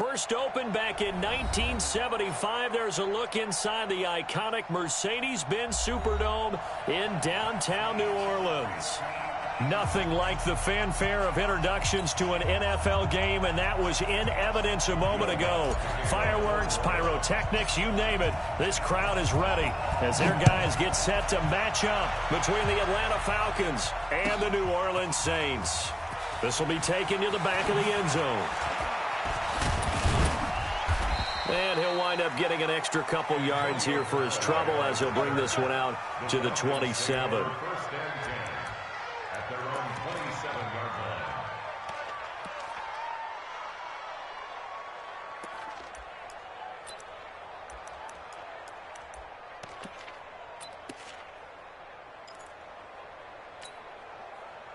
First opened back in 1975. There's a look inside the iconic Mercedes-Benz Superdome in downtown New Orleans. Nothing like the fanfare of introductions to an NFL game, and that was in evidence a moment ago. Fireworks, pyrotechnics, you name it. This crowd is ready as their guys get set to match up between the Atlanta Falcons and the New Orleans Saints. This will be taken to the back of the end zone. And he'll wind up getting an extra couple yards here for his trouble as he'll bring this one out to the 27.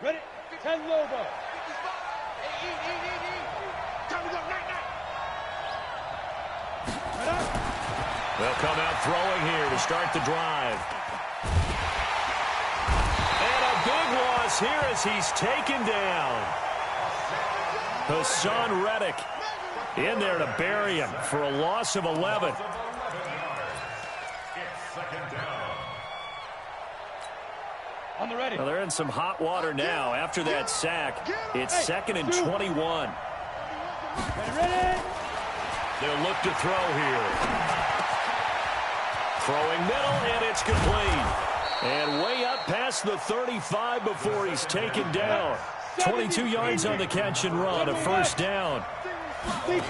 Ready? 10 Lobo. Time to go. Night. They'll come out throwing here to start the drive. And a big loss here as he's taken down. Hassan Reddick in there to bury him for a loss of 11. On the ready. Well, they're in some hot water now. After that sack, it's 2nd and 21. Ready? They'll look to throw here. Throwing middle, and it's complete. And way up past the 35 before he's taken down. 22 yards on the catch and run, a first down. The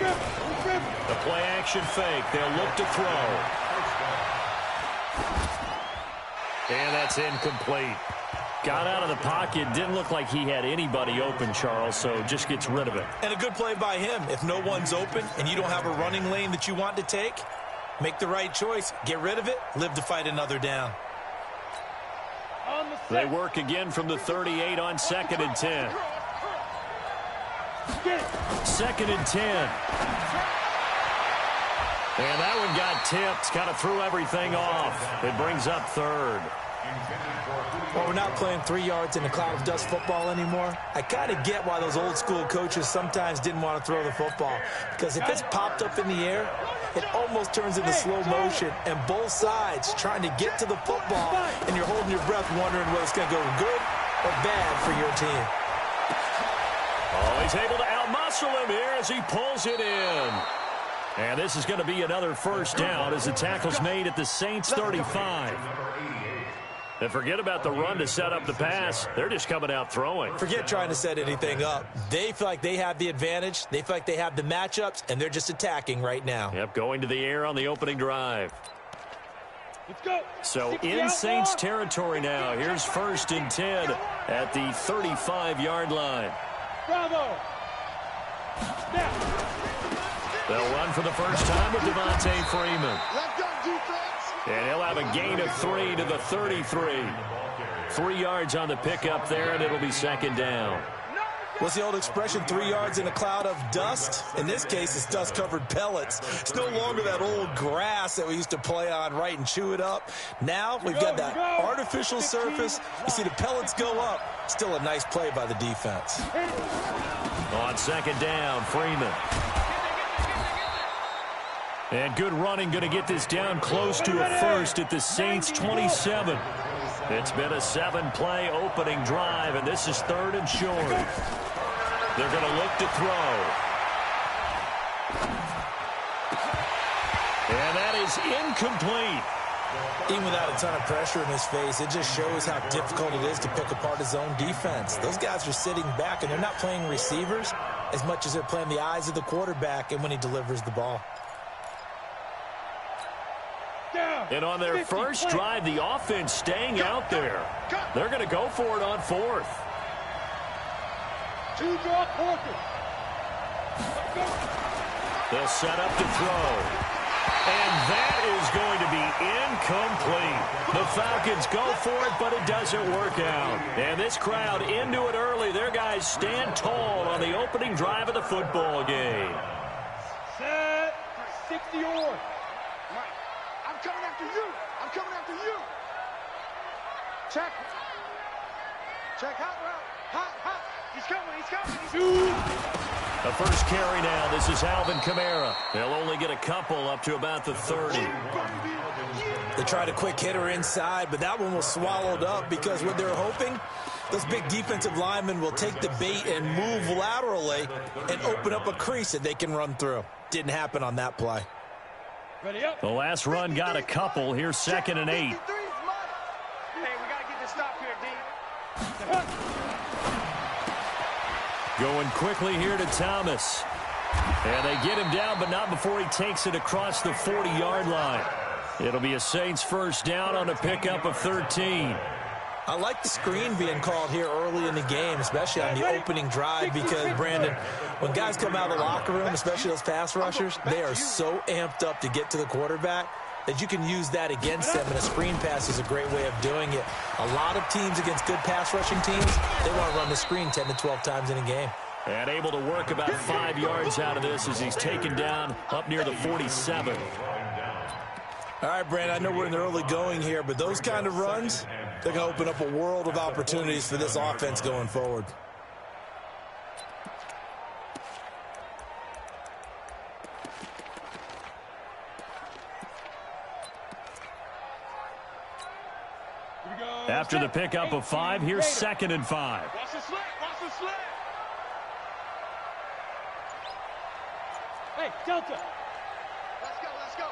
play action fake. They'll look to throw. And that's incomplete. Got out of the pocket. Didn't look like he had anybody open, Charles, so just gets rid of it. And a good play by him. If no one's open and you don't have a running lane that you want to take, make the right choice. Get rid of it. Live to fight another down. They work again from the 38 on 2nd and 10. 2nd and 10. And that one got tipped. Kind of threw everything off. It brings up 3rd. Well, we're not playing 3 yards in a cloud of dust football anymore. I kind of get why those old school coaches sometimes didn't want to throw the football. Because if it's popped up in the air, it almost turns into slow motion. And both sides trying to get to the football, and you're holding your breath wondering whether it's going to go good or bad for your team. Oh, he's able to outmuscle him here as he pulls it in. And this is going to be another first down as the tackle's made at the Saints 35. And forget about the run to set up the pass. They're just coming out throwing. Forget trying to set anything up. They feel like they have the advantage. They feel like they have the matchups, and they're just attacking right now. Yep, going to the air on the opening drive. Let's go. So in Saints territory now. Here's 1st and 10 at the 35-yard line. Bravo. Snap. They'll run for the first time with Devontae Freeman. Left gun defense. And he'll have a gain of 3 to the 33. 3 yards on the pickup there, and it'll be 2nd down. What's the old expression, 3 yards in a cloud of dust? In this case, it's dust-covered pellets. It's no longer that old grass that we used to play on, right, and chew it up. Now we've got that artificial surface. You see the pellets go up. Still a nice play by the defense. On 2nd down, Freeman. And good running, going to get this down close to a first at the Saints 27. It's been a 7-play opening drive, and this is 3rd and short. They're going to look to throw. And that is incomplete. Even without a ton of pressure in his face, it just shows how difficult it is to pick apart his own defense. Those guys are sitting back, and they're not playing receivers as much as they're playing the eyes of the quarterback and when he delivers the ball. And on their first drive, the offense staying out there. They're going to go for it on 4th. 2-drop Porter. They'll set up to throw. And that is going to be incomplete. The Falcons go for it, but it doesn't work out. And this crowd into it early. Their guys stand tall on the opening drive of the football game. Set. 60 yards. I'm coming after you. I'm coming after you. Check. Check hot route. Hot. He's coming. The first carry now. This is Alvin Kamara. They'll only get a couple up to about the 30. They tried a quick hitter inside, but that one was swallowed up because what they're hoping, those big defensive linemen will take the bait and move laterally and open up a crease that they can run through. Didn't happen on that play. Ready up. The last run got a couple. Here's 2nd and 8. Hey, we got to get this stop here, D. Going quickly here to Thomas. And they get him down, but not before he takes it across the 40-yard line. It'll be a Saints first down on a pickup of 13. I like the screen being called here early in the game, especially on the opening drive, because, Brandon, when guys come out of the locker room, especially those pass rushers, they are so amped up to get to the quarterback that you can use that against them, and a screen pass is a great way of doing it. A lot of teams against good pass rushing teams, they want to run the screen 10 to 12 times in a game. And able to work about 5 yards out of this as he's taken down up near the 47. All right, Brandon, I know we're in the early going here, but those kind of runs, they're going to open up a world of opportunities for this offense going forward. After the pickup of 5, here's 2nd and 5. Watch the slant. Hey, Delta. Let's go.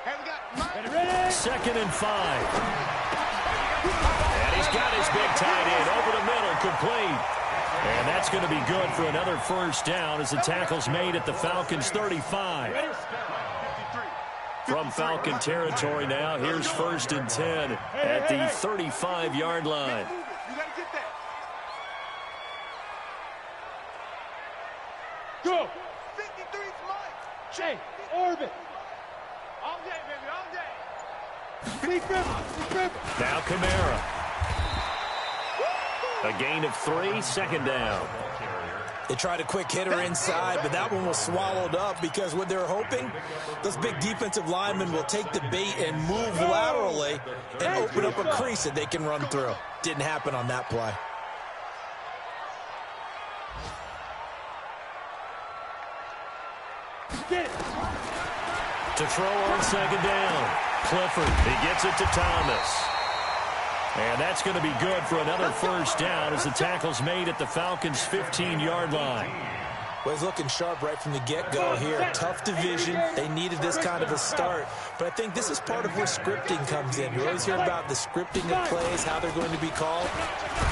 Hey, we got Mike. Ready. 2nd and 5. And he's got his big tight end over the middle, complete. And that's going to be good for another first down as the tackle's made at the Falcons' 35. From Falcon territory now, here's 1st and 10 at the 35-yard line. You got to get that. Go. 53's Mike. Hey, orbit. All day, baby, all day. Big river. Now Kamara. A gain of 3, 2nd down. They tried a quick hitter inside, but that one was swallowed up because what they're hoping, those big defensive linemen will take the bait and move laterally and open up a crease that they can run through. Didn't happen on that play. Get it. To throw on 2nd down. Clifford, he gets it to Thomas. And that's going to be good for another first down as the tackle's made at the Falcons' 15-yard line. Well, he's looking sharp right from the get-go here. Tough division. They needed this kind of a start. But I think this is part of where scripting comes in. You always hear about the scripting of plays, how they're going to be called.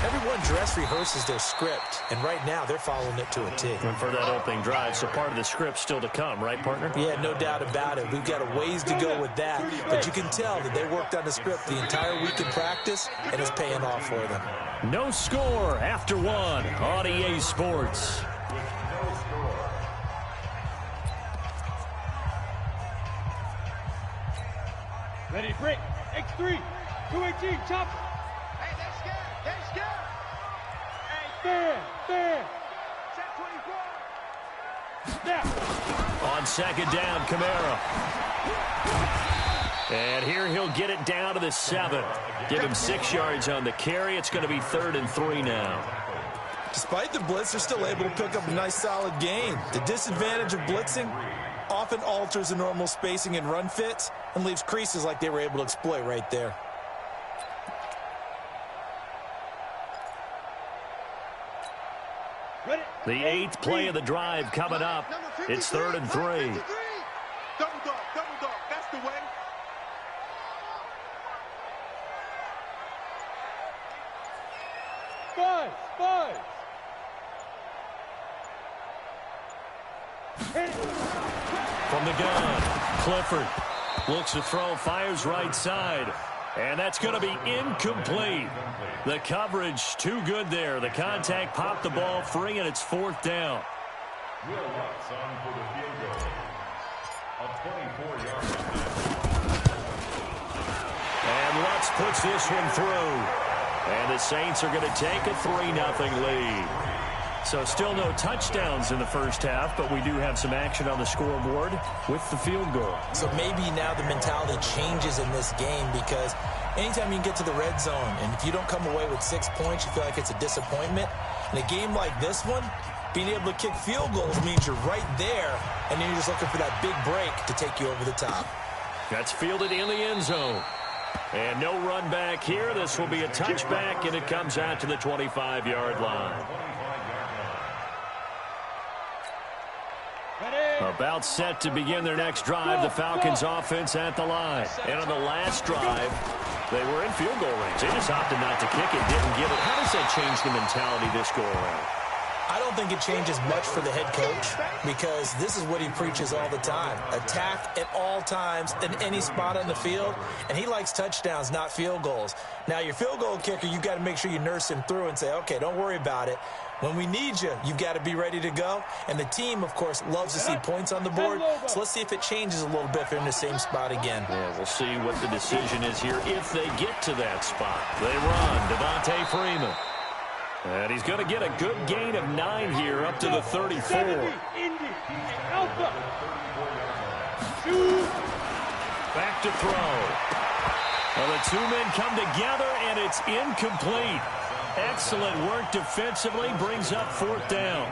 Everyone dress rehearses their script, and right now they're following it to a T. And for that opening drive, so part of the script still to come, right, partner? Yeah, no doubt about it. We've got a ways to go with that, but you can tell that they worked on the script the entire week in practice, and it's paying off for them. No score after 1 on EA Sports. Ready, break. X3. 218, chop. Hey, they're scared. Fair. Check 24. Snap. On 2nd down, Kamara. And here he'll get it down to the 7. Give him 6 yards on the carry. It's going to be 3rd and 3 now. Despite the blitz, they're still able to pick up a nice, solid gain. The disadvantage of blitzing often alters the normal spacing and run fits and leaves creases like they were able to exploit right there. Ready. The 8th play of the drive coming up. It's 3rd and 3. Double dog. That's the way. Five. From the gun, Clifford looks to throw, fires right side. And that's going to be incomplete. The coverage too good there. The contact popped the ball free, and it's 4th down. And Lutz puts this one through. And the Saints are going to take a 3-0 lead. So still no touchdowns in the first half, but we do have some action on the scoreboard with the field goal. So maybe now the mentality changes in this game because Anytime you can get to the red zone, and if you don't come away with 6 points, you feel like it's a disappointment. In a game like this one, being able to kick field goals means you're right there, and then you're just looking for that big break to take you over the top. That's fielded in the end zone. And no run back here. This will be a touchback, and it comes out to the 25-yard line. About set to begin their next drive, the Falcons offense at the line. And on the last drive, they were in field goal range. They just opted not to kick it, didn't get it. How does that change the mentality this go around? I don't think it changes much for the head coach because this is what he preaches all the time. Attack at all times in any spot on the field, and he likes touchdowns, not field goals. Now, your field goal kicker, you've got to make sure you nurse him through and say, okay, don't worry about it. When we need you, you've got to be ready to go. And the team, of course, loves to see points on the board. So let's see if it changes a little bit if they're in the same spot again. Yeah, we'll see what the decision is here if they get to that spot. They run. Devontae Freeman. And he's going to get a good gain of 9 here up to the 34. Back to throw. Well, the two men come together, and it's incomplete. Excellent work defensively, brings up 4th down.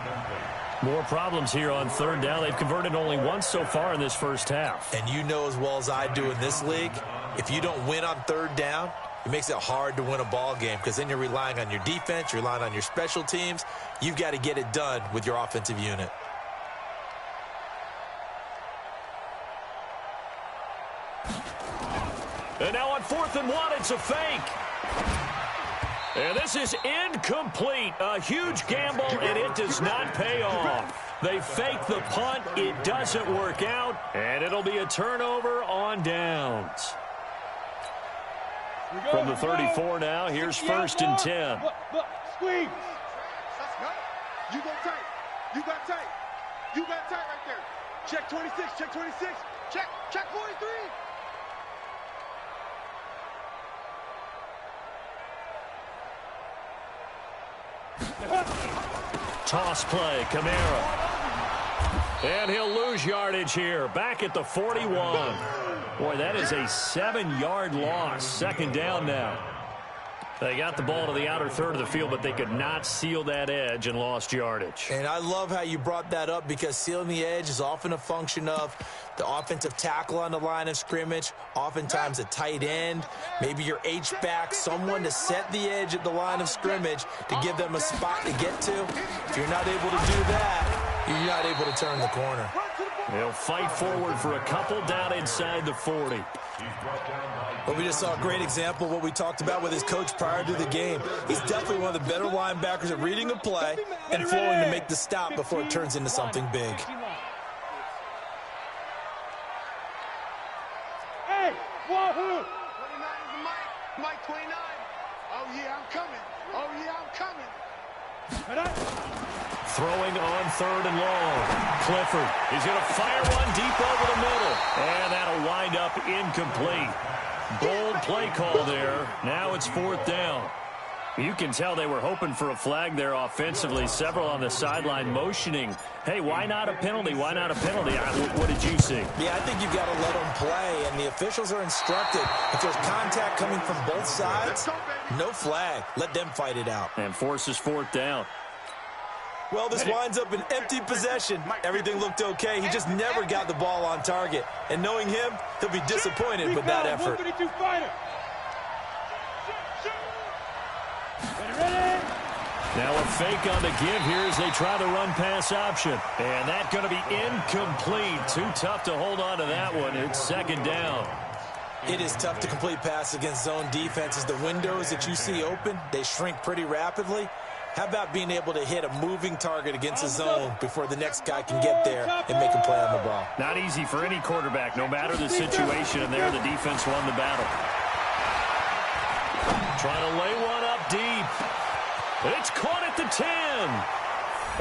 More problems here on 3rd down. They've converted only once so far in this first half. And you know as well as I do in this league, if you don't win on 3rd down, it makes it hard to win a ball game because then you're relying on your defense, you're relying on your special teams. You've got to get it done with your offensive unit. And now on 4th and 1, it's a fake. And this is incomplete. A huge gamble, and it does not pay off. They fake the punt. It doesn't work out, and it'll be a turnover on downs. From the 34 now, here's 1st and 10. Squeeze. Let's go. You go tight. You got tight. You got tight right there. Check 26. Check 26. Check 43. Toss play, Kamara. And he'll lose yardage here. Back at the 41. Boy, that is a 7-yard loss. 2nd down now. They got the ball to the outer third of the field, but they could not seal that edge and lost yardage. And I love how you brought that up because sealing the edge is often a function of the offensive tackle on the line of scrimmage, oftentimes a tight end, maybe your H-back, someone to set the edge at the line of scrimmage to give them a spot to get to. If you're not able to do that, you're not able to turn the corner. They'll fight forward for a couple down inside the 40. But we just saw a great example of what we talked about with his coach prior to the game. He's definitely one of the better linebackers at reading a play and flowing to make the stop before it turns into something big. Hey, wahoo! 29 is the mic. Mike 29. Oh, yeah, I'm coming. Oh, yeah, I'm coming. Throwing on 3rd and long. Clifford. He's going to fire one deep over the middle. And that'll wind up incomplete. Bold play call there. Now it's 4th down. You can tell they were hoping for a flag there offensively. Several on the sideline motioning. Hey, why not a penalty? Why not a penalty? What did you see? Yeah, I think you've got to let them play, and the officials are instructed. If there's contact coming from both sides, no flag. Let them fight it out. And forces 4th down. Well, this winds up an empty possession. Everything looked okay. He just never got the ball on target. And knowing him, he'll be disappointed with that effort. Now a fake on the give here as they try the run-pass option. And that's going to be incomplete. Too tough to hold on to that one. It's 2nd down. It is tough to complete pass against zone defenses. The windows that you see open, they shrink pretty rapidly. How about being able to hit a moving target against a zone before the next guy can get there and make a play on the ball? Not easy for any quarterback, no matter the situation. And there, the defense won the battle. Trying to lay one up deep. It's caught at the 10.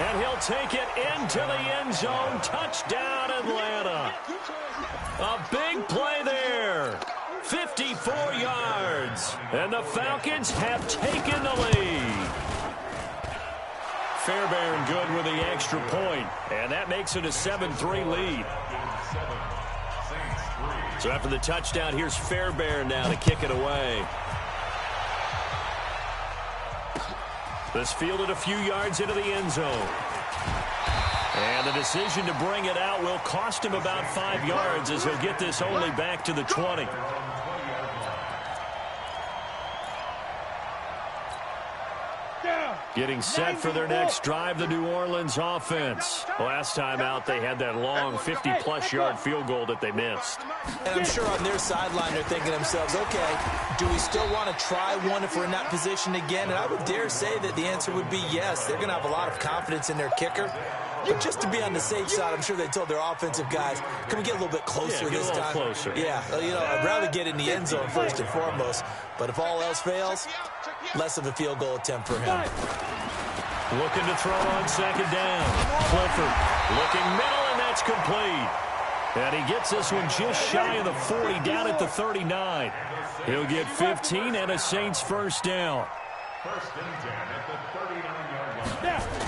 And he'll take it into the end zone. Touchdown, Atlanta. A big play there. 54 yards. And the Falcons have taken the lead. Fairbairn good with the extra point, and that makes it a 7-3 lead. So after the touchdown, here's Fairbairn now to kick it away. This fielded a few yards into the end zone. And the decision to bring it out will cost him about 5 yards as he'll get this only back to the 20. Getting set for their next drive, the New Orleans offense. Last time out, they had that long 50-plus yard field goal that they missed. And I'm sure on their sideline they're thinking to themselves, okay, do we still want to try one if we're in that position again? And I would dare say that the answer would be yes. They're going to have a lot of confidence in their kicker. But just to be on the safe side, I'm sure they told their offensive guys, can we get a little bit closer this time? Closer. Yeah, you know, I'd rather get in the end zone first and foremost. But if all else fails, less of a field goal attempt for him. Looking to throw on second down. Clifford looking middle, and that's complete. And he gets this one just shy of the 40, down at the 39. He'll get 15 and a Saints first down. First and 10 at the 39-yard line.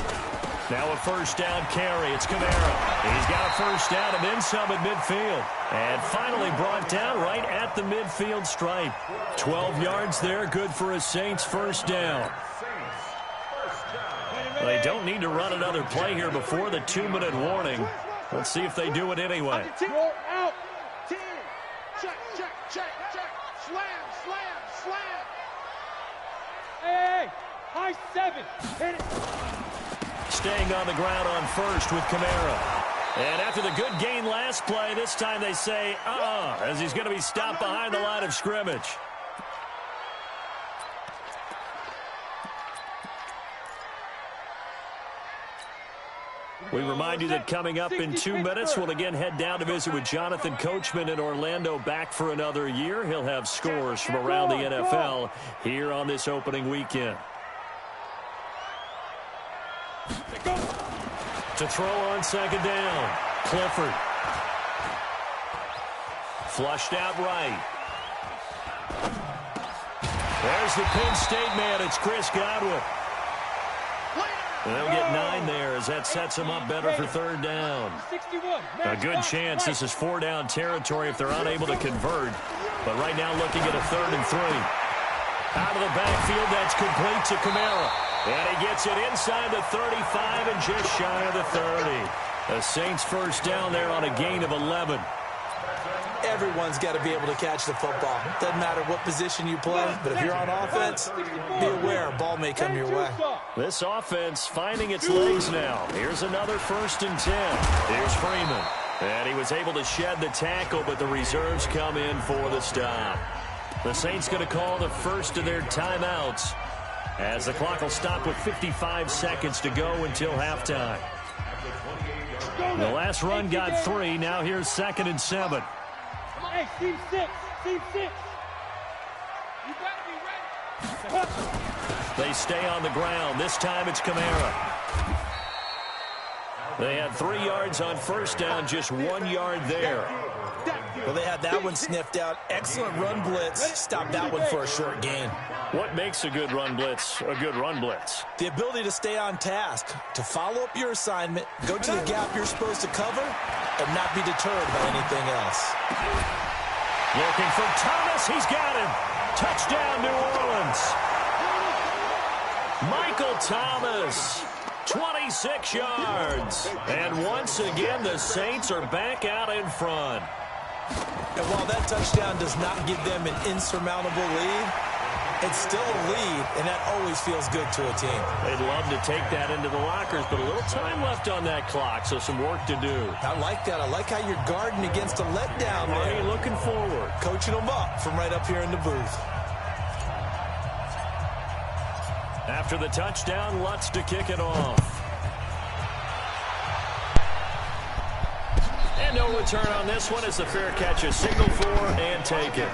Now a first down carry. It's Kamara. He's got a first down and then some at midfield. And finally brought down right at the midfield stripe. 12 yards there, good for a Saints first down. They don't need to run another play here before the 2-minute warning. Let's see if they do it anyway. Roll out. 10. Check, check, check, check. Slam, slam, slam. Hey, high 7. Hit it. Staying on the ground on first with Kamara. And after the good gain last play, this time they say, as he's going to be stopped behind the line of scrimmage. We remind you that coming up in 2 minutes, we'll again head down to visit with Jonathan Coachman in Orlando, back for another year. He'll have scores from around the NFL here on this opening weekend. To throw on second down, Clifford. Flushed out right. There's the Penn State man. It's Chris Godwin. And they'll get 9 there as that sets them up better for third down. A good chance this is 4-down territory if they're unable to convert. But right now looking at a 3rd and 3. Out of the backfield, that's complete to Kamara. And he gets it inside the 35 and just shy of the 30. The Saints first down there on a gain of 11. Everyone's got to be able to catch the football. Doesn't matter what position you play, but if you're on offense, be aware a ball may come your way. This offense finding its legs now. Here's another 1st and 10. Here's Freeman. And he was able to shed the tackle, but the reserves come in for the stop. The Saints going to call the first of their timeouts as the clock will stop with 55 seconds to go until halftime. The last run got 3. Now here's 2nd and 7. Hey, team 6. Team 6. You better be ready. They stay on the ground. This time it's Kamara. They had 3 yards on first down, just 1 yard there. Well, they had that one sniffed out. Excellent run blitz. Stop that one for a short gain. What makes a good run blitz a good run blitz? The ability to stay on task, to follow up your assignment, go to the gap you're supposed to cover, and not be deterred by anything else. Looking for Thomas. He's got him. Touchdown, New Orleans. Michael Thomas, 26 yards. And once again, the Saints are back out in front. And while that touchdown does not give them an insurmountable lead, it's still a lead, and that always feels good to a team. They'd love to take that into the lockers, but a little time left on that clock, so some work to do. I like that. I like how you're guarding against a letdown there. Looking forward. Coaching them up from right up here in the booth. After the touchdown, Lutz to kick it off. And no return on this one as the fair catch is signaled for and taken.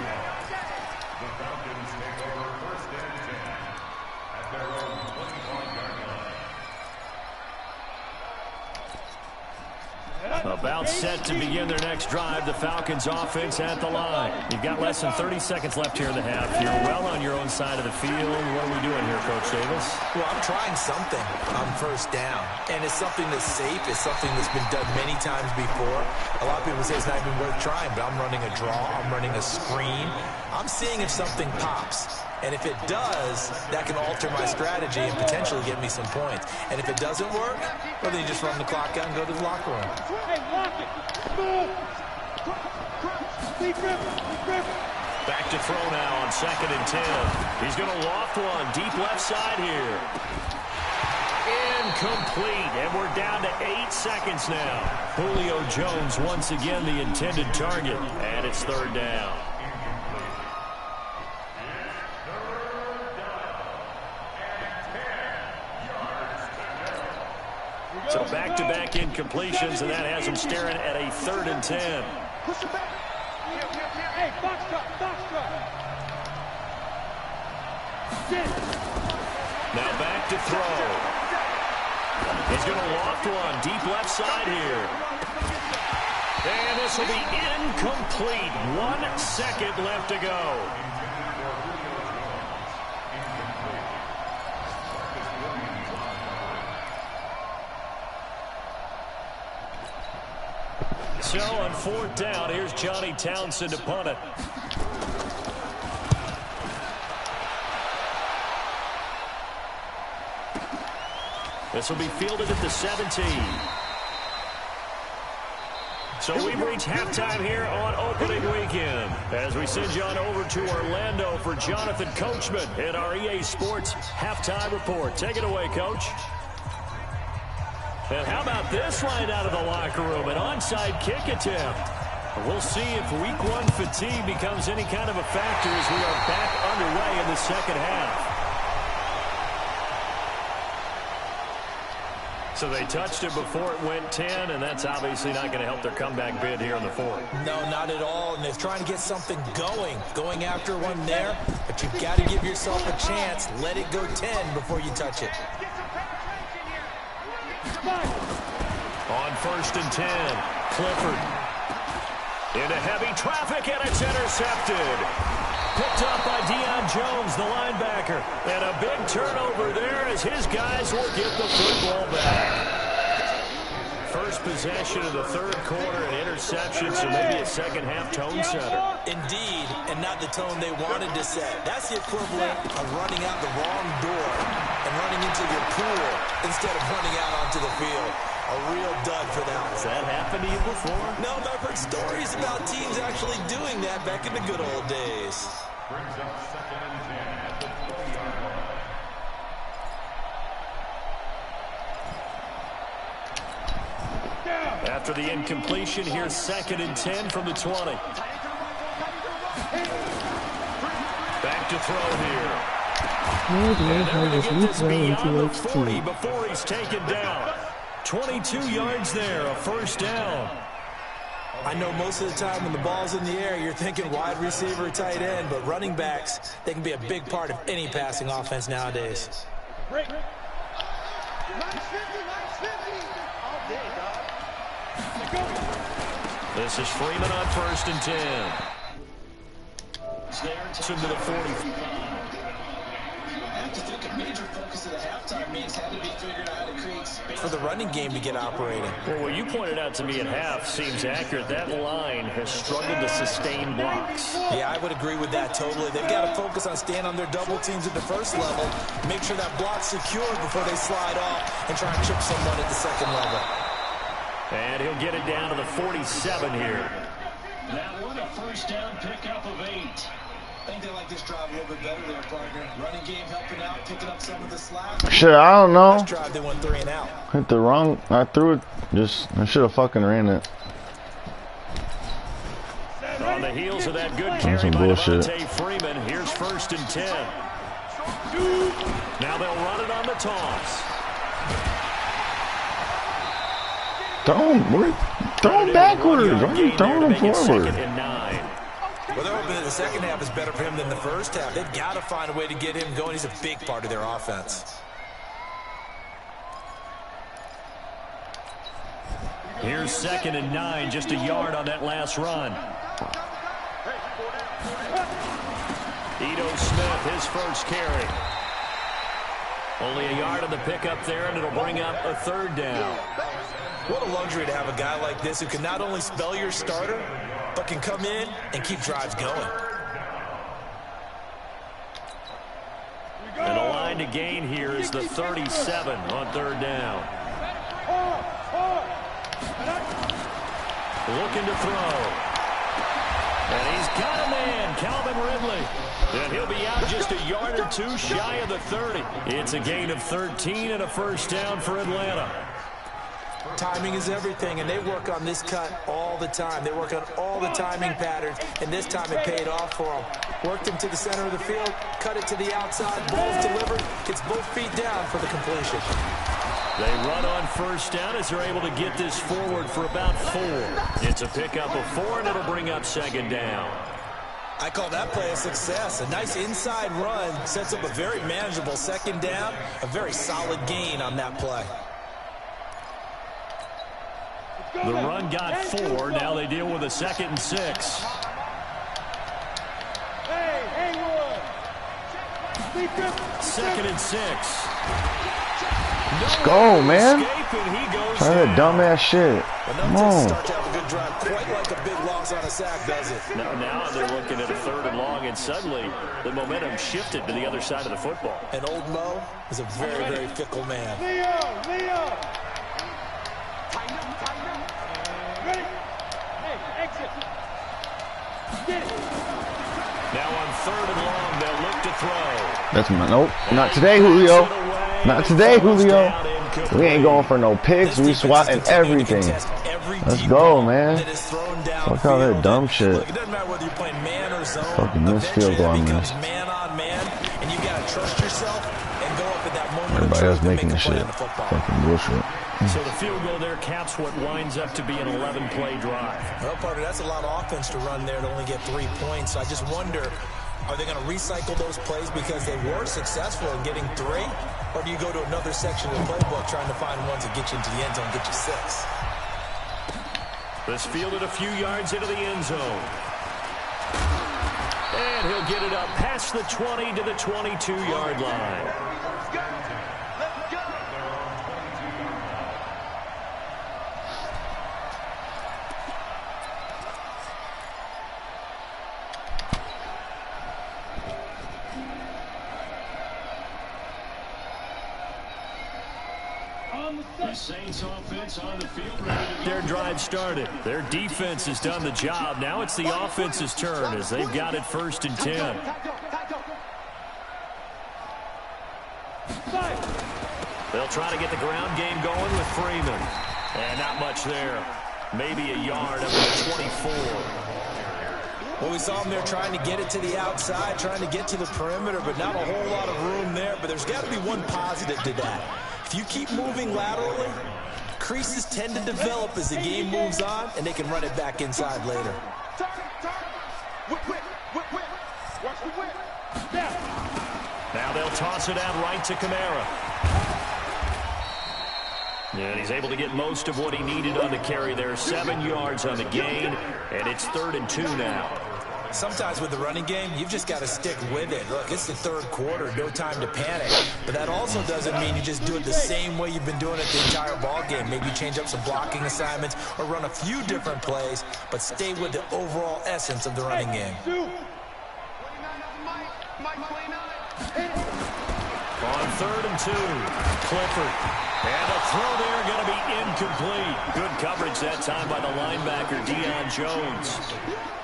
About set to begin their next drive. The Falcons offense at the line. You've got less than 30 seconds left here in the half. You're well on your own side of the field. What are we doing here, Coach Davis. Well, I'm trying something on first down, and it's something that's safe. It's something that's been done many times before. A lot of people say it's not even worth trying, but I'm running a draw. I'm running a screen. I'm seeing if something pops. And if it does, that can alter my strategy and potentially get me some points. And if it doesn't work, well, then you just run the clock out and go to the locker room. Hey, lock it. Move. Back to throw now on 2nd and 10. He's going to loft one deep left side here. Incomplete, and we're down to 8 seconds now. Julio Jones once again the intended target, and it's 3rd down. So back-to-back incompletions, and that has him staring at a 3rd and 10. Push it back. Hey, box drop, box drop. Now back to throw. He's going to loft one deep left side here. And this will be incomplete. 1 second left to go. So on 4th down, here's Johnny Townsend to punt it. This will be fielded at the 17. So we've reached halftime here on opening weekend as we send you on over to Orlando for Jonathan Coachman in our EA Sports halftime report. Take it away, Coach. And how about this line out of the locker room? An onside kick attempt. We'll see if week 1 fatigue becomes any kind of a factor as we are back underway in the second half. So they touched it before it went 10, and that's obviously not going to help their comeback bid here in the 4th. No, not at all, and they're trying to get something going after one there, but you've got to give yourself a chance. Let it go 10 before you touch it. On 1st and 10, Clifford into heavy traffic, and it's intercepted. Picked up by Deion Jones, the linebacker. And a big turnover there as his guys will get the football back. First possession of the 3rd quarter, an interception, so maybe a second-half tone setter. Indeed, and not the tone they wanted to set. That's the equivalent of running out the wrong door and running into your pool instead of running out onto the field. A real dud for them. Has that happened to you before? No, but I've heard stories about teams actually doing that back in the good old days. Brings up 2nd and 10 at the 40-yard line. After the incompletion, here's 2nd and 10 from the 20. Back to throw here. And they're going to get this beyond the 40 before he's taken down. 22 yards there, a 1st down. I know most of the time when the ball's in the air, you're thinking wide receiver, tight end, but running backs, they can be a big part of any passing offense nowadays. Break. Nice 50, nice 50. All day, dog. This is Freeman on 1st and 10. Into the 40. I have to think a major focus of the halftime means had to be figuring out how to create space For the running game to get operating. Well, what you pointed out to me at half seems accurate. That line has struggled to sustain blocks. Yeah, I would agree with that totally. They've got to focus on staying on their double teams at the 1st level, make sure that block's secure before they slide off and try and chip someone at the 2nd level. And he'll get it down to the 47 here. That one a 1st down pickup of 8. I think they like this drive a little bit better there, partner. Running game helping out, picking up some of the slack. Shit, I don't know. Last drive they went 3 and out. Hit the wrong. I threw it. I should have fucking ran it. On the heels of that good carry some by bullshit. Devontae Freeman, here's 1st and 10. Now they'll run it on the toss. Throw him backwards. Why are you throwing him forward? 2nd and 9. Well, they're hoping that the second half is better for him than the first half. They've got to find a way to get him going. He's a big part of their offense. Here's 2nd and 9, just a yard on that last run. Ito Smith, his first carry. Only a yard on the pickup there, and it'll bring up a 3rd down. What a luxury to have a guy like this who can not only spell your starter, but can come in and keep drives going. And the line to gain here is the 37 on 3rd down. Looking to throw. And he's got a man, Calvin Ridley. And he'll be out just a yard or 2 shy of the 30. It's a gain of 13 and a 1st down for Atlanta. Timing is everything, and they work on this cut all the time. They work on all the timing patterns, and this time it paid off for them. Worked him to the center of the field, cut it to the outside, ball's delivered, gets both feet down for the completion. They run on 1st down as they're able to get this forward for about 4. It's a pickup of 4, and it'll bring up 2nd down. I call that play a success. A nice inside run sets up a very manageable 2nd down, a very solid gain on that play. The run got 4. Now they deal with a 2nd and 6. Second and 6. Let's go, man. Try that dumbass shit. Come on. Start to have a good drive. Quite like a big loss on a sack, does it? Now they're looking at a 3rd and long, and suddenly the momentum shifted to the other side of the football. And old Mo is a very, very fickle man. Leo. Ready? Hey, exit. Get it. Now on 3rd and long, they'll look to throw. That's my nope. Not today, Julio. Not today, Julio. We ain't going for no picks. We swatting everything. Let's go, man. Fuck all that dumb shit. It doesn't matter whether you're playing man or zone. Fucking this field goal, man. Man on man, and you gotta trust yourself and go up at that moment. Everybody else making the shit. Fucking bullshit. So the field goal there caps what winds up to be an 11-play drive. Well, partner, that's a lot of offense to run there to only get 3 points. I just wonder, are they going to recycle those plays because they were successful in getting 3? Or do you go to another section of the playbook trying to find ones that get you into the end zone, get you 6? This fielded a few yards into the end zone. And he'll get it up past the 20 to the 22-yard line. Saints offense on the field. Their drive started. Their defense has done the job. Now it's the offense's turn as they've got it 1st and 10. They'll try to get the ground game going with Freeman. And not much there. Maybe a yard up to the 24. Well, we saw him there trying to get it to the outside, trying to get to the perimeter, but not a whole lot of room there. But there's got to be one positive to that. If you keep moving laterally, creases tend to develop as the game moves on, and they can run it back inside later. Now they'll toss it out right to Kamara. And he's able to get most of what he needed on the carry there. 7 yards on the gain, and it's 3rd and 2 now. Sometimes with the running game, you've just got to stick with it. Look, it's the 3rd quarter, no time to panic. But that also doesn't mean you just do it the same way you've been doing it the entire ball game. Maybe change up some blocking assignments or run a few different plays, but stay with the overall essence of the running game. On 3rd and 2, Clifford. And a throw there going to be incomplete. Good coverage that time by the linebacker, Deion Jones.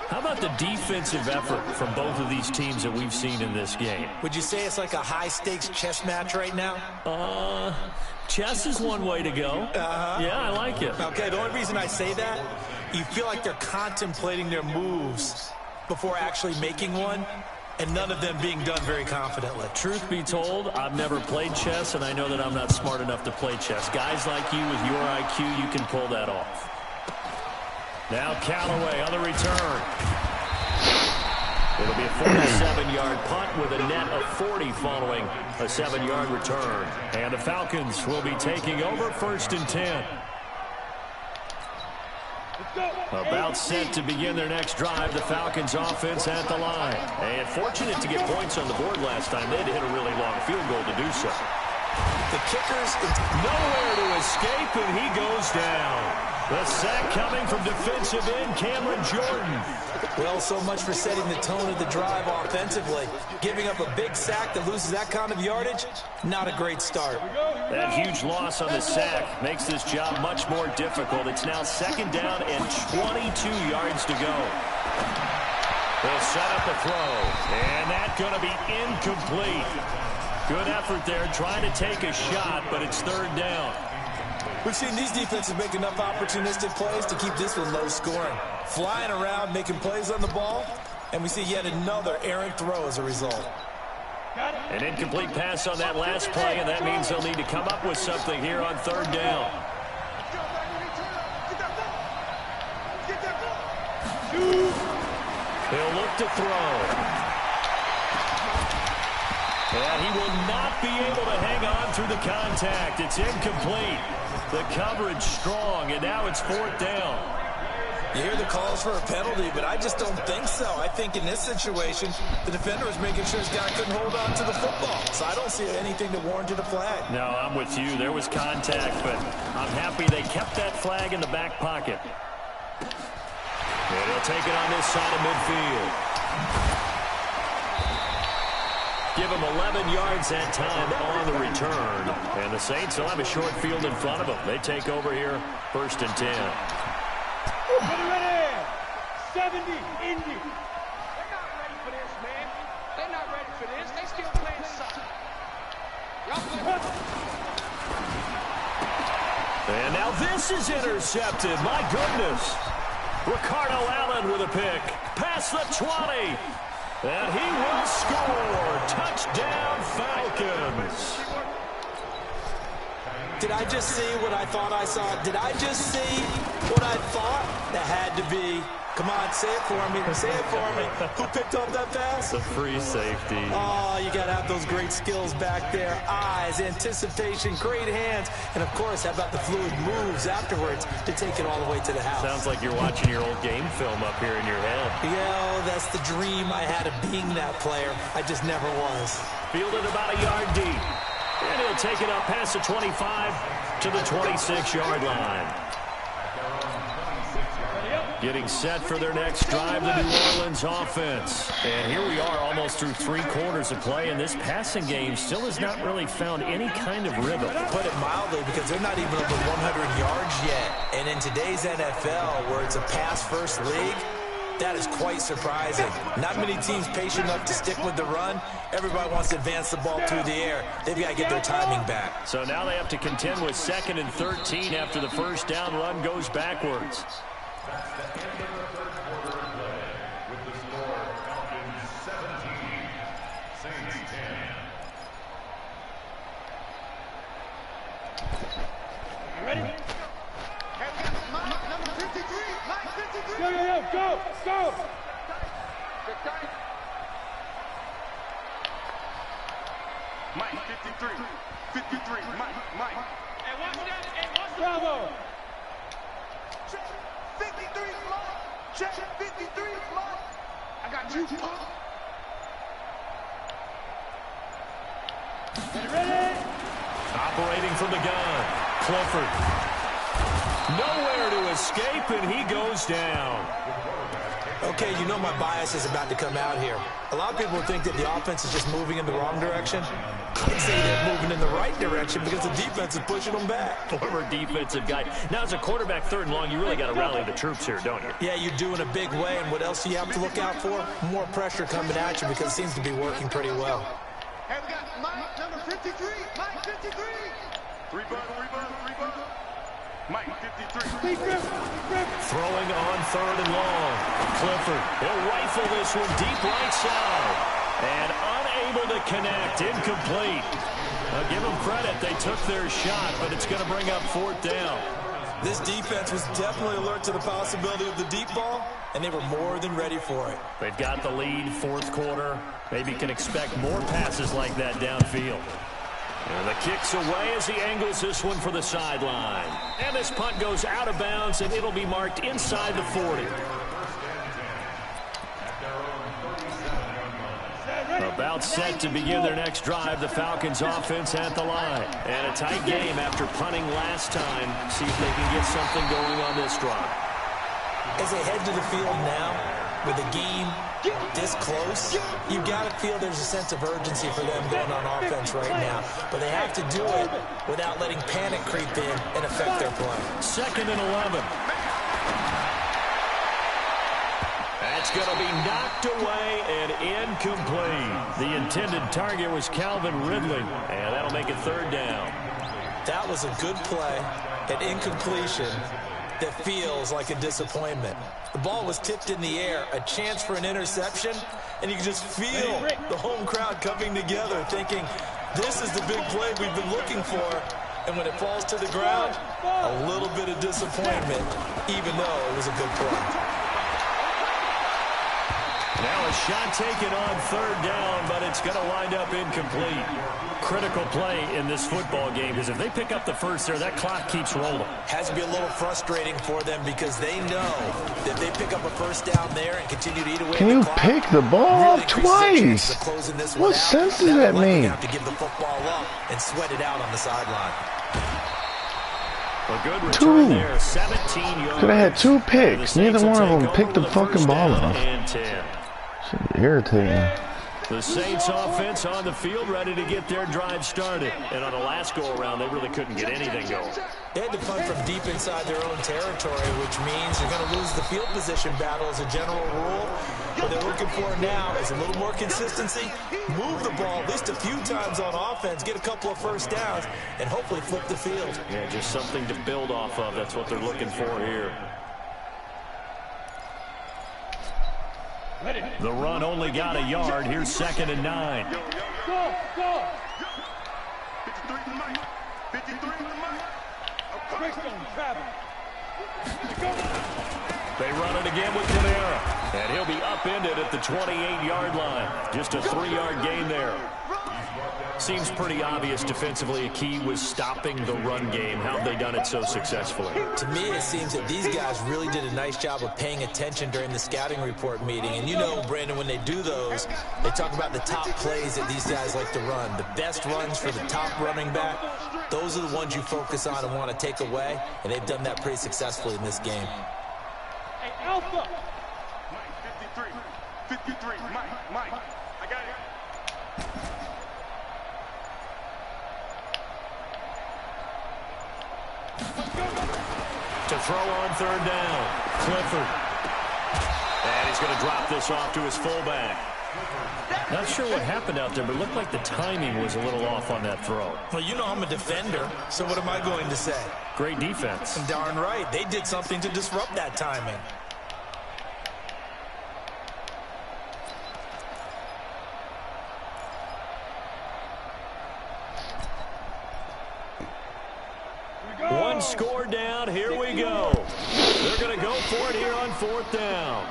How about the defensive effort from both of these teams that we've seen in this game? Would you say it's like a high-stakes chess match right now? Chess is one way to go. Yeah, I like it. Okay, the only reason I say that, you feel like they're contemplating their moves before actually making one, and none of them being done very confidently. Truth be told, I've never played chess, and I know that I'm not smart enough to play chess. Guys like you with your IQ, you can pull that off. Now Callaway on the return. It'll be a 47-yard punt with a net of 40 following a 7-yard return. And the Falcons will be taking over 1st and 10. About set to begin their next drive, the Falcons offense at the line. And fortunate to get points on the board last time. They had to hit a really long field goal to do so. The kickers, nowhere to escape, and he goes down. The sack coming from defensive end Cameron Jordan. Well, so much for setting the tone of the drive offensively. Giving up a big sack that loses that kind of yardage, not a great start. That huge loss on the sack makes this job much more difficult. It's now 2nd down and 22 yards to go. They'll set up the throw, and that's going to be incomplete. Good effort there, trying to take a shot, but it's 3rd down. We've seen these defenses make enough opportunistic plays to keep this one low scoring. Flying around, making plays on the ball, and we see yet another errant throw as a result. An incomplete pass on that last play, and that means they'll need to come up with something here on 3rd down. He'll look to throw. And he will not be able to hang on through the contact. It's incomplete. The coverage strong, and now it's 4th down. You hear the calls for a penalty, but I just don't think so. I think in this situation, the defender was making sure his guy couldn't hold on to the football. So I don't see anything that warranted a flag. No, I'm with you. There was contact, but I'm happy they kept that flag in the back pocket. And he'll take it on this side of midfield. Give him 11 yards that time on the return. And the Saints will have a short field in front of them. They take over here, 1st and 10. Ready. 70, Indy. They're not ready for this, man. They're not ready for this. They still playing soccer. And now this is intercepted. My goodness. Ricardo Allen with a pick. Past the 20. And he will score. Touchdown, Falcons. Did I just see what I thought I saw? Did I just see what I thought? That had to be. Come on, say it for me. Say it for me. Who picked up that pass? The free safety. Oh, you got to have those great skills back there. Eyes, anticipation, great hands. And, of course, how about the fluid moves afterwards to take it all the way to the house? Sounds like you're watching your old game film up here in your head. Yeah, that's the dream I had of being that player. I just never was. Fielded about a yard deep. And he'll take it up past the 25 to the 26-yard line. Getting set for their next drive, the New Orleans offense. And here we are almost through 3 quarters of play, and this passing game still has not really found any kind of rhythm. Put it mildly, because they're not even over 100 yards yet. And in today's NFL, where it's a pass-first league, that is quite surprising. Not many teams patient enough to stick with the run. Everybody wants to advance the ball through the air. They've got to get their timing back. So now they have to contend with 2nd and 13 after the first down run goes backwards. With the score, Falcons 17, Saints 10. Ready? Number 53. Mike 53. Go. Mike 53. 53. Mike. Hey, watch that. Bravo. Check 53, Mike. Check 53, Mike. I got you. Ready? Operating from the gun, Clifford. Nowhere to escape, and he goes down. Okay, you know my bias is about to come out here. A lot of people think that the offense is just moving in the wrong direction. I'd say they're moving in the right direction because the defense is pushing them back. Former defensive guy. Now, as a quarterback 3rd and long, you really got to rally the troops here, don't you? Yeah, you do in a big way, and what else do you have to look out for? More pressure coming at you because it seems to be working pretty well. Hey, we got Mike, number 53. Mike 53. Rebound. Mike 53. Throwing on 3rd and long. Clifford, he'll rifle this one deep right side. And unable to connect, incomplete. Now, give them credit, they took their shot, but it's going to bring up 4th down. This defense was definitely alert to the possibility of the deep ball, and they were more than ready for it. They've got the lead, 4th quarter. Maybe can expect more passes like that downfield. And the kick's away as he angles this one for the sideline. And this punt goes out of bounds, and it'll be marked inside the 40. About About set to begin their next drive, the Falcons offense at the line. And a tight game after punting last time. See if they can get something going on this drive. As they head to the field now, with the game this close, you've got to feel there's a sense of urgency for them going on offense right now. But they have to do it without letting panic creep in and affect their play. 2nd and 11. That's going to be knocked away and incomplete. The intended target was Calvin Ridley, and that'll make it 3rd down. That was a good play, an incompletion that feels like a disappointment. The ball was tipped in the air, a chance for an interception, and you can just feel the home crowd coming together thinking, this is the big play we've been looking for. And when it falls to the ground, a little bit of disappointment, even though it was a good play. Now a shot taken on 3rd down, but it's going to wind up incomplete. Critical play in this football game, because if they pick up the first there, that clock keeps rolling. Has to be a little frustrating for them because they know that they pick up a first down there and continue to eat away. Can you pick the ball up twice? What sense does that mean? Have to give the football up and sweat it out on the sideline. A good return there, 17 yards. Could have had 2 picks. Neither one of them picked the fucking ball up. Irritating. The Saints offense on the field ready to get their drive started. And on the last go-around, they really couldn't get anything going. They had to punt from deep inside their own territory, which means you're going to lose the field position battle as a general rule. What they're looking for now is a little more consistency, move the ball at least a few times on offense, get a couple of first downs, and hopefully flip the field. Yeah, just something to build off of. That's what they're looking for here. The run only got a yard. Here's 2nd and 9. Go. 53 to Mike. 53 to Mike. They run it again with Kamara. And he'll be upended at the 28-yard line. Just a 3-yard gain there. Seems pretty obvious defensively a key was stopping the run game. How have they done it so successfully? To me, it seems that these guys really did a nice job of paying attention during the scouting report meeting. And you know, Brandon, when they do those, they talk about the top plays that these guys like to run. The best runs for the top running back, those are the ones you focus on and want to take away. And they've done that pretty successfully in this game. Hey, Alpha. Mike, 53. 53. Mike. I got it. To throw on 3rd down, Clifford. And he's going to drop this off to his fullback. Not sure what happened out there, but it looked like the timing was a little off on that throw. Well, you know I'm a defender, so what am I going to say? Great defense. Darn right. They did something to disrupt that timing. One score down. Here we go. They're going to go for it here on 4th down.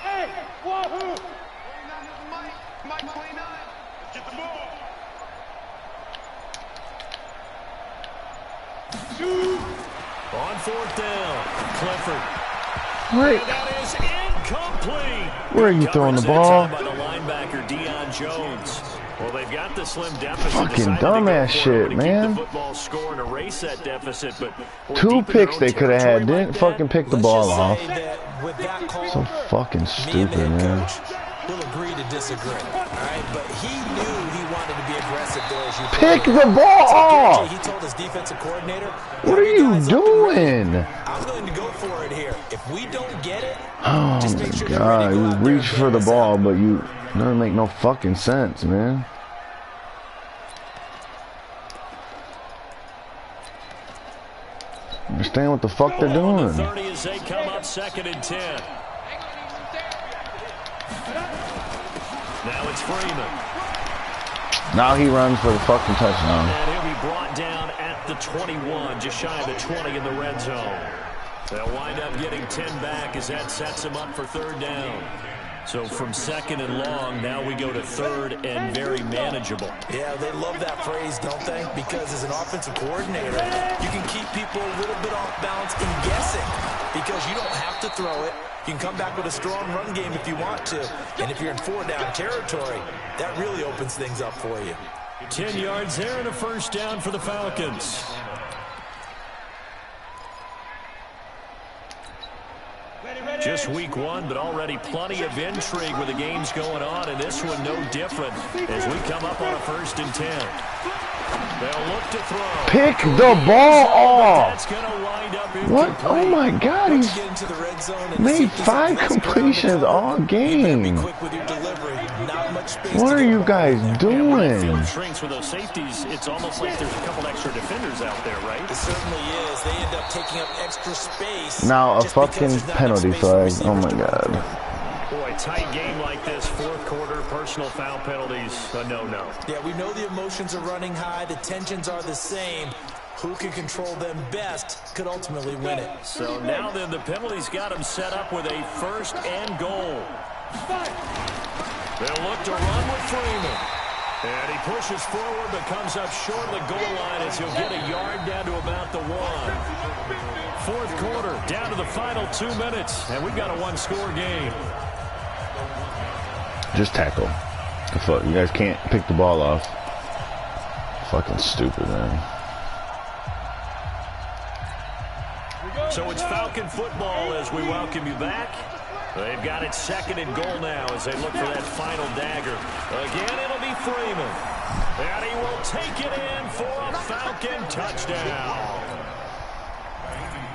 Hey, wahoo! 29 is Mike 29. Let's get the ball. On 4th down, Clifford. Wait. That is incomplete. Where are you throwing the ball? By the linebacker, Deion Jones. Well, they've got the slim deficit. Fucking dumbass shit, man. Keep the football score and erase that deficit, but 2 picks they could have had. Didn't fucking pick the ball off. With that call, So fucking stupid, man. We'll agree to disagree. All right, but he knew he wanted to be aggressive there. As you Pick the ball off! He told his defensive coordinator, What are you doing? I'm going to go for it here. If we don't get it, Oh just make sure my god, you're you ready to go out there reach and for the bail us ball, out. but you doesn't make no fucking sense, man. Understand what the fuck they're doing. 30 as they come up 2nd and 10. Now it's Freeman. Now he runs for the fucking touchdown. And he'll be brought down at the 21, just shy of the 20 in the red zone. They'll wind up getting 10 back as that sets him up for 3rd down. So from second and long, now we go to third and very manageable. Yeah, they love that phrase, don't they? Because as an offensive coordinator, you can keep people a little bit off balance and guessing because you don't have to throw it. You can come back with a strong run game if you want to. And if you're in 4-down territory, that really opens things up for you. 10 yards there and a first down for the Falcons. Just week one, but already plenty of intrigue with the games going on, and this one no different as we come up on a 1st and 10. They'll look to throw. Pick the ball off. That's going to wind up What? incomplete. Oh my God, he's made 5 completions all game. What are you guys doing? Field shrinks with those safeties. It's almost like there's a couple extra defenders out there, right? It certainly is. They end up taking up extra space. Now a fucking penalty flag. Oh my God. Boy, tight game like this, 4th quarter, personal foul penalties, a no-no. Yeah, we know the emotions are running high. The tensions are the same. Who can control them best could ultimately win it. So now then, the penalties got him set up with a 1st and goal. They'll look to run with Freeman. And he pushes forward but comes up short of the goal line as he'll get a yard down to about the 1. 4th quarter, down to the final 2 minutes. And we've got a 1-score game. Just tackle. The fuck, you guys can't pick the ball off. Fucking stupid, man. So it's Falcon football as we welcome you back. They've got it 2nd and goal now as they look for that final dagger. Again, it'll be Freeman. And he will take it in for a Falcon touchdown.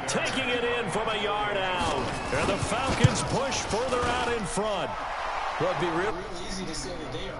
Taking it in from a yard out. And the Falcons push further out in front. Well, it'd be real Easy to say that they are